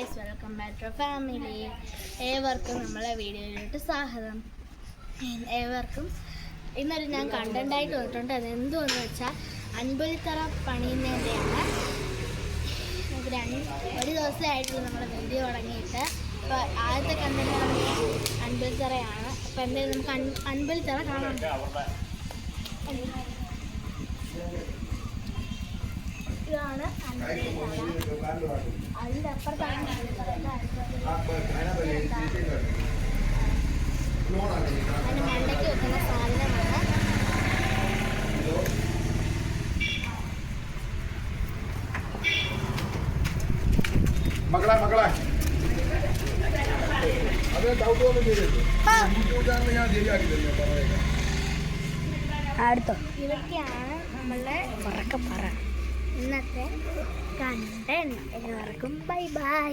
Guys, welcome back to family. ഏവർക്കും നമ്മളെ വീഡിയോയിലോട്ട് സ്വാഗതം. ഏവർക്കും ഇന്നൊരു ഞാൻ കണ്ടൻ്റായിട്ട് വന്നിട്ടുണ്ട്. അതെന്തുവെന്ന് വെച്ചാൽ അൻപുലിത്തറ പണിയുന്നതിൻ്റെയാണ്. ഒരു ദിവസമായിട്ടുള്ള നമ്മുടെ വീഡിയോ തുടങ്ങിയിട്ട്. അപ്പോൾ ആദ്യത്തെ കണ്ടന്റ് അൻപുലിത്തറയാണ്. അപ്പോൾ എന്തായാലും നമുക്ക് അൻപുലിത്തറ കാണാം. ഇതാണ് അൻപുലിത്തറ. അതിൻ്റെ അപ്പുറത്താണ് അതിന് മണ്ടയ്ക്ക് വെക്കുന്ന സാധനമാണ്. മക്കളെ അത് ഡൗട്ട് ഒന്നും ചെയ്തിട്ട് ഞാൻ ശരിയാക്കി തരും. അടുത്തോ ഇതൊക്കെയാണ് നമ്മളുടെ ഇന്നത്തെ കണ്ടന്റ്. എല്ലാവർക്കും ബൈ ബൈ.